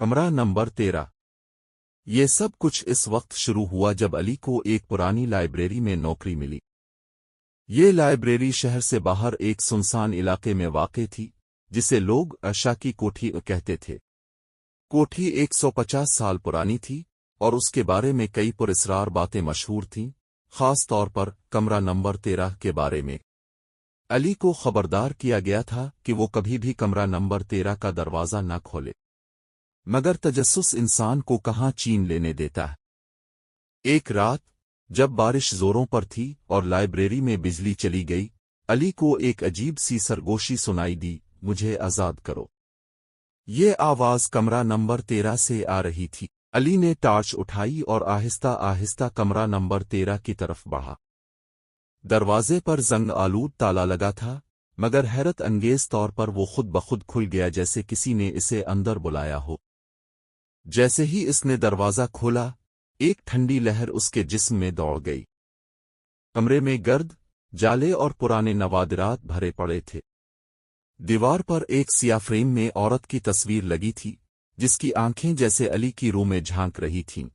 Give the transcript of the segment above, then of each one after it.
कमरा नंबर 13। ये सब कुछ इस वक्त शुरू हुआ जब अली को एक पुरानी लाइब्रेरी में नौकरी मिली। ये लाइब्रेरी शहर से बाहर एक सुनसान इलाके में वाक़ थी, जिसे लोग अशा की कोठी कहते थे। कोठी 150 साल पुरानी थी और उसके बारे में कई पुरस्रार बातें मशहूर थीं, ख़ास तौर पर कमरा नंबर 13 के बारे में। अली को खबरदार किया गया था कि वो कभी भी कमरा नंबर 13 का दरवाज़ा न खोले, मगर तजस्सुस इंसान को कहाँ चीन लेने देता है। एक रात जब बारिश जोरों पर थी और लाइब्रेरी में बिजली चली गई, अली को एक अजीब सी सरगोशी सुनाई दी, मुझे आज़ाद करो। ये आवाज़ कमरा नंबर 13 से आ रही थी। अली ने टार्च उठाई और आहिस्ता आहिस्ता कमरा नंबर 13 की तरफ बढ़ा। दरवाजे पर जंग आलूद ताला लगा था, मगर हैरत अंगेज तौर पर वो खुद बखुद खुल गया, जैसे किसी ने इसे अंदर बुलाया हो। जैसे ही इसने दरवाज़ा खोला, एक ठंडी लहर उसके जिस्म में दौड़ गई। कमरे में गर्द, जाले और पुराने नवादिरात भरे पड़े थे। दीवार पर एक सिया फ्रेम में औरत की तस्वीर लगी थी, जिसकी आंखें जैसे अली की रूह में झांक रही थीं।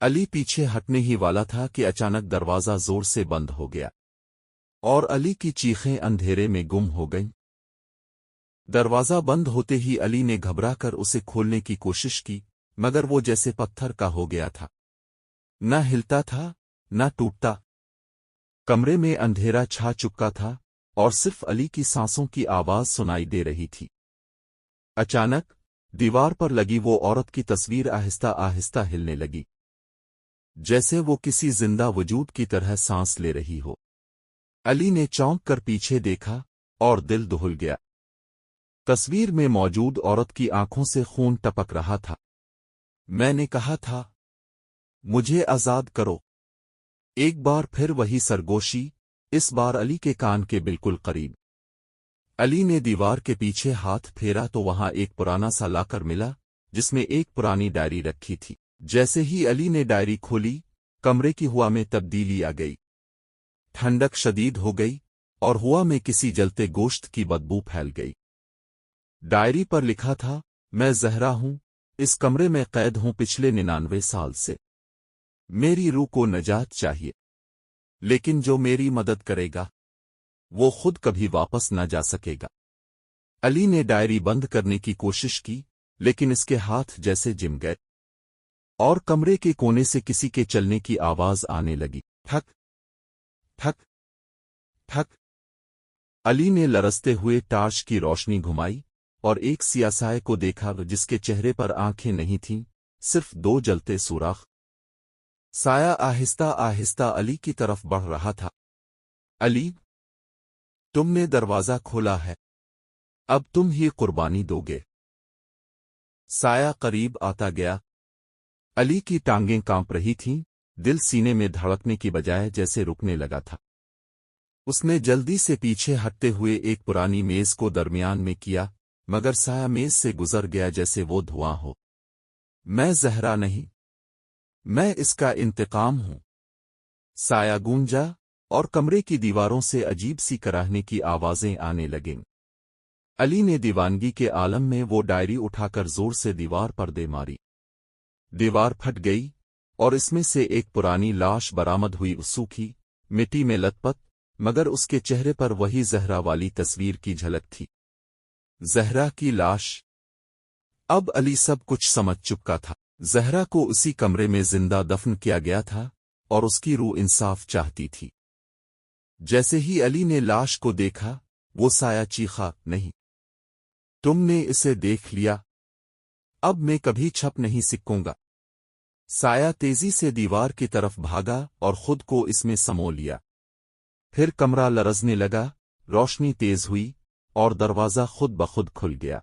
अली पीछे हटने ही वाला था कि अचानक दरवाज़ा जोर से बंद हो गया और अली की चीखें अंधेरे में गुम हो गईं। दरवाज़ा बंद होते ही अली ने घबरा कर उसे खोलने की कोशिश की, मगर वो जैसे पत्थर का हो गया था, न हिलता था न टूटता। कमरे में अंधेरा छा चुका था और सिर्फ अली की सांसों की आवाज़ सुनाई दे रही थी। अचानक दीवार पर लगी वो औरत की तस्वीर आहिस्ता आहिस्ता हिलने लगी, जैसे वो किसी जिंदा वजूद की तरह सांस ले रही हो। अली ने चौंक कर पीछे देखा और दिल दहल गया। तस्वीर में मौजूद औरत की आंखों से खून टपक रहा था। मैंने कहा था, मुझे आज़ाद करो। एक बार फिर वही सरगोशी, इस बार अली के कान के बिल्कुल करीब। अली ने दीवार के पीछे हाथ फेरा तो वहां एक पुराना सा लाकर मिला, जिसमें एक पुरानी डायरी रखी थी। जैसे ही अली ने डायरी खोली, कमरे की हवा में तब्दीली आ गई। ठंडक शदीद हो गई और हवा में किसी जलते गोश्त की बदबू फैल गई। डायरी पर लिखा था, मैं ज़हरा हूं, इस कमरे में कैद हूं पिछले 99 साल से। मेरी रूह को नजात चाहिए, लेकिन जो मेरी मदद करेगा वो खुद कभी वापस न जा सकेगा। अली ने डायरी बंद करने की कोशिश की, लेकिन इसके हाथ जैसे जिम गए और कमरे के कोने से किसी के चलने की आवाज आने लगी। ठक ठक ठक। अली ने लरसते हुए टार्च की रोशनी घुमाई और एक सियासाए को देखा, जिसके चेहरे पर आंखें नहीं थीं, सिर्फ 2 जलते सुराख। साया आहिस्ता आहिस्ता अली की तरफ बढ़ रहा था। अली, तुमने दरवाज़ा खोला है, अब तुम ही कुर्बानी दोगे। साया करीब आता गया। अली की टांगें कांप रही थीं, दिल सीने में धड़कने की बजाय जैसे रुकने लगा था। उसने जल्दी से पीछे हटते हुए एक पुरानी मेज को दरमियान में किया, मगर साया मेज से गुजर गया जैसे वो धुआं हो। मैं ज़हरा नहीं, मैं इसका इंतकाम हूं। साया गूंजा और कमरे की दीवारों से अजीब सी कराहने की आवाजें आने लगीं। अली ने दीवानगी के आलम में वो डायरी उठाकर जोर से दीवार पर दे मारी। दीवार फट गई और इसमें से एक पुरानी लाश बरामद हुई, सूखी, मिट्टी में लथपथ, मगर उसके चेहरे पर वही ज़हरा वाली तस्वीर की झलक थी। ज़हरा की लाश। अब अली सब कुछ समझ चुका था। ज़हरा को उसी कमरे में जिंदा दफन किया गया था और उसकी रूह इंसाफ चाहती थी। जैसे ही अली ने लाश को देखा, वो साया चीखा, नहीं, तुमने इसे देख लिया, अब मैं कभी छप नहीं सकूंगा। साया तेजी से दीवार की तरफ भागा और खुद को इसमें समो लिया। फिर कमरा लरजने लगा, रोशनी तेज हुई और दरवाज़ा खुद ब खुद खुल गया।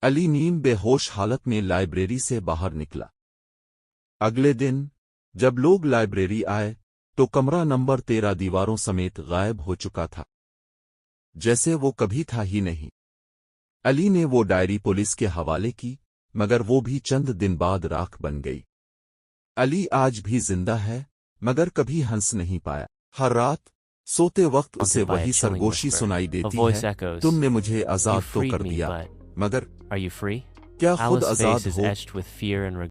अली नीम बेहोश हालत में लाइब्रेरी से बाहर निकला। अगले दिन जब लोग लाइब्रेरी आए तो कमरा नंबर 13 दीवारों समेत गायब हो चुका था, जैसे वो कभी था ही नहीं। अली ने वो डायरी पुलिस के हवाले की, मगर वो भी चंद दिन बाद राख बन गई। अली आज भी जिंदा है, मगर कभी हंस नहीं पाया। हर रात सोते वक्त उसे वही सरगोशी सुनाई देती है, तुमने मुझे आज़ाद तो कर दिया, मगर क्या खुद Alice's आजाद face is हो? etched with fear and regret.